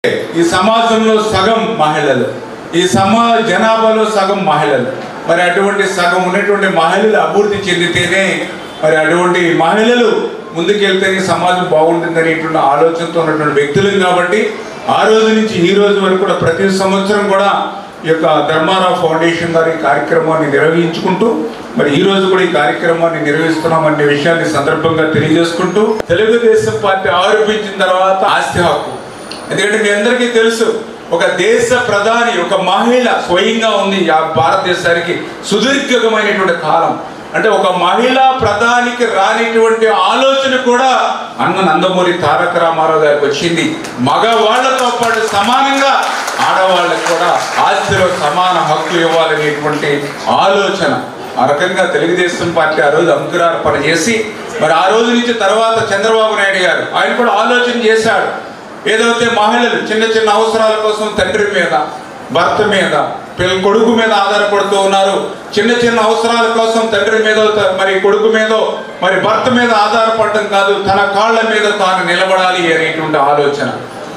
ఈ సమాజంలో సగం మహిళలు, ఈ జనాభాలో సగం మహిళలు. మరి అటువంటి సగం ఉన్నటువంటి మహిళలు అభివృద్ధి చెందితేనే మరి అటువంటి మహిళలు ముందుకెళ్తేనే సమాజం బాగుంటుందనేటువంటి ఆలోచనతో ఉన్నటువంటి వ్యక్తులు. కాబట్టి ఆ రోజు నుంచి ఈ రోజు వరకు కూడా ప్రతి సంవత్సరం కూడా ఈ యొక్క ధర్మారావు ఫౌండేషన్ గారి కార్యక్రమాన్ని నిర్వహించుకుంటూ మరి ఈ రోజు కూడా ఈ కార్యక్రమాన్ని నిర్వహిస్తున్నామనే విషయాన్ని సందర్భంగా తెలియజేసుకుంటూ, తెలుగుదేశం పార్టీ ఆరోపించిన తర్వాత ఆస్తి హక్కు, ఎందుకంటే మీ అందరికీ తెలుసు ఒక దేశ ప్రధాని ఒక మహిళ స్వయంగా ఉంది భారతదేశానికి సుదీర్ఘమైనటువంటి కాలం. అంటే ఒక మహిళా ప్రధానికి రానిటువంటి ఆలోచన కూడా నందమూరి తారక రామారావు గారికి వచ్చింది. మగవాళ్లతో పాటు సమానంగా ఆడవాళ్ళకి కూడా ఆస్తిలో సమాన హక్కు ఇవ్వాలనేటువంటి ఆలోచన. ఆ రకంగా తెలుగుదేశం పార్టీ ఆ రోజు అంకురార్పణ చేసి మరి ఆ రోజు నుంచి తర్వాత చంద్రబాబు నాయుడు గారు ఆయన కూడా ఆలోచన చేశాడు. ఏదైతే మహిళలు చిన్న చిన్న అవసరాల కోసం తండ్రి మీద, భర్త మీద, కొడుకు మీద ఆధారపడుతూ ఉన్నారు. చిన్న చిన్న అవసరాల కోసం తండ్రి మీద, మరి కొడుకు మీద, మరి భర్త మీద ఆధారపడటం కాదు, తన కాళ్ళ మీద తాను నిలబడాలి అనేటువంటి ఆలోచన.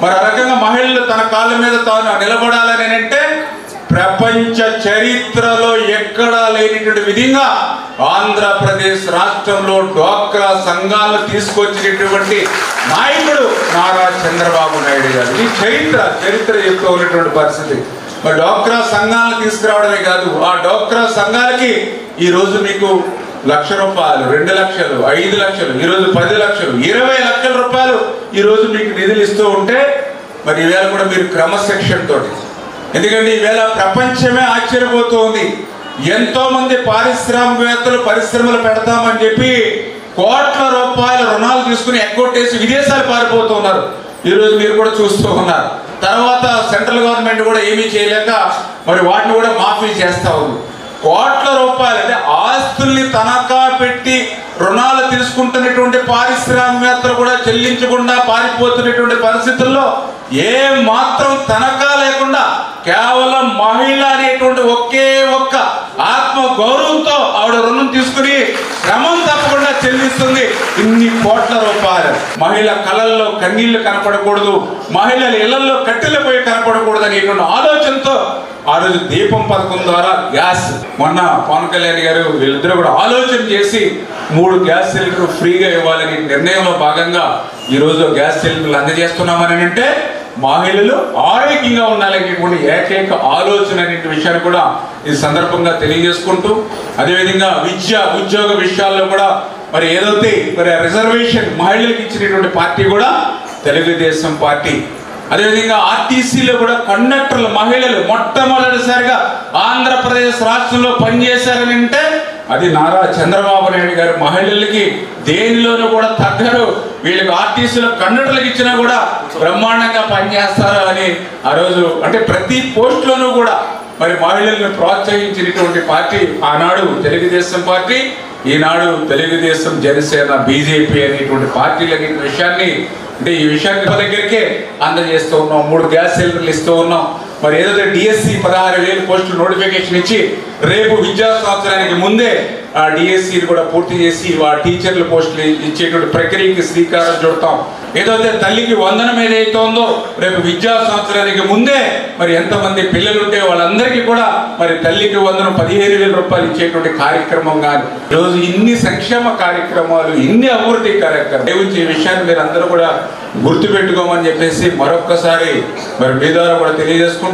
మరి ఆ రకంగా మహిళలు తన కాళ్ళ మీద తాను నిలబడాలని అంటే ప్రపంచ చరిత్రలో ఎక్కడా లేనిటువంటి విధంగా ఆంధ్రప్రదేశ్ రాష్ట్రంలో డ్వాక్రా సంఘాలను తీసుకొచ్చినటువంటి నాయకుడు నారా చంద్రబాబు నాయుడు గారు. ఈ చరిత్ర చెప్తూ ఉన్నటువంటి పరిస్థితి. మరి డ్వాక్రా సంఘాలను తీసుకురావడమే కాదు, ఆ డ్వాక్రా సంఘాలకి ఈ రోజు మీకు 1,00,000 రూపాయలు, 2 లక్షలు, 5 లక్షలు, ఈరోజు 10 లక్షలు, 20 లక్షల రూపాయలు ఈరోజు మీకు నిధులు ఇస్తూ ఉంటే మరి ఈవేళ కూడా మీరు క్రమశిక్షణ తోటి, ఎందుకంటే ఈవేళ ప్రపంచమే ఆశ్చర్యపోతూ ఉంది. ఎంతో మంది పారిశ్రామికవేత్తలు పరిశ్రమలు పెడతామని చెప్పి కోట్ల రూపాయల రుణాలు తీసుకుని ఎగ్గొట్టేసి విదేశాలు పారిపోతూ ఉన్నారు. ఈరోజు మీరు కూడా చూస్తూ ఉన్నారు. తర్వాత సెంట్రల్ గవర్నమెంట్ కూడా ఏమీ చేయలేక మరి వాటిని కూడా మాఫీ చేస్తూ ఉంది. కోట్ల రూపాయలు అంటే ఆస్తుల్ని తనఖా పెట్టి రుణాలు తీసుకుంటున్నటువంటి పారిశ్రామికవేత్తలు కూడా చెల్లించకుండా పారిపోతున్నటువంటి పరిస్థితుల్లో ఏ మాత్రం తనఖా లేకుండా కేవలం మహిళ అనేటువంటి ఒకే ఒక్క ఆత్మ గౌరవంతో ఆవిడ రుణం తీసుకుని క్రమం తప్పకుండా చెల్లిస్తుంది ఇన్ని కోట్ల రూపాయలు. మహిళ కళల్లో కన్నీళ్లు కనపడకూడదు, మహిళల ఇళ్లలో కట్టెలపోయి కనపడకూడదు అనేటువంటి ఆలోచనతో ఆ రోజు దీపం పథకం ద్వారా గ్యాస్, మొన్న పవన్ కళ్యాణ్ గారు వీళ్ళిద్దరూ కూడా ఆలోచన చేసి 3 గ్యాస్ సిలిండర్లు ఫ్రీగా ఇవ్వాలని నిర్ణయంలో భాగంగా ఈరోజు గ్యాస్ సిలిండర్లు అందజేస్తున్నామని అంటే మహిళలు ఆరోగ్యంగా ఉండాలనేటువంటి ఏకైక ఆలోచన అనే విషయాన్ని కూడా ఈ సందర్భంగా తెలియజేసుకుంటూ, అదేవిధంగా ఉద్యోగ విషయాల్లో కూడా మరి ఏదైతే మరి రిజర్వేషన్ మహిళలకు ఇచ్చినటువంటి పార్టీ కూడా తెలుగుదేశం పార్టీ. అదేవిధంగా ఆర్టీసీలో కూడా కండక్టర్లు మహిళలు మొట్టమొదటిసారిగా ఆంధ్రప్రదేశ్ రాష్ట్రంలో పనిచేశారని అంటే అది నారా చంద్రబాబు నాయుడు గారు. మహిళలకి దేనిలోనూ కూడా తగ్గరు, వీళ్ళకి ఆర్టీసీలో కండక్టర్లకు ఇచ్చినా కూడా బ్రహ్మాండంగా పనిచేస్తారు అని ఆ రోజు అంటే ప్రతి పోస్టులోనూ కూడా మరి మహిళలను ప్రోత్సహించినటువంటి పార్టీ ఆనాడు తెలుగుదేశం పార్టీ, ఈనాడు తెలుగుదేశం, జనసేన, బీజేపీ అనేటువంటి పార్టీలు అనే విషయాన్ని అంటే ఈ విషయాన్ని దగ్గరికే అందజేస్తూ ఉన్నాం. 3 గ్యాస్ సిలిండర్లు ఇస్తూ ఉన్నాం. మరి ఏదైతే డిఎస్సి 16,000 పోస్టులు నోటిఫికేషన్ ఇచ్చి రేపు విద్యా సంవత్సరానికి ముందే ఆ డిఎస్సిని కూడా పూర్తి చేసి టీచర్ల పోస్టులు ఇచ్చేటువంటి ప్రక్రియకి శ్రీకారం చుడతాం. ఏదైతే తల్లికి వందనం ఏదైతే ఉందో రేపు విద్యా సంవత్సరానికి ముందే మరి ఎంతమంది పిల్లలు ఉంటే వాళ్ళందరికీ కూడా మరి తల్లికి వందనం 15,000 రూపాయలు ఇచ్చేటువంటి కార్యక్రమం. కానీ ఈరోజు ఇన్ని సంక్షేమ కార్యక్రమాలు, ఇన్ని అభివృద్ధి కార్యక్రమాలు ఈ విషయాన్ని మీరు అందరూ కూడా గుర్తుపెట్టుకోమని చెప్పేసి మరొక్కసారి మరి మీ ద్వారా కూడా తెలియజేసుకుంటాం.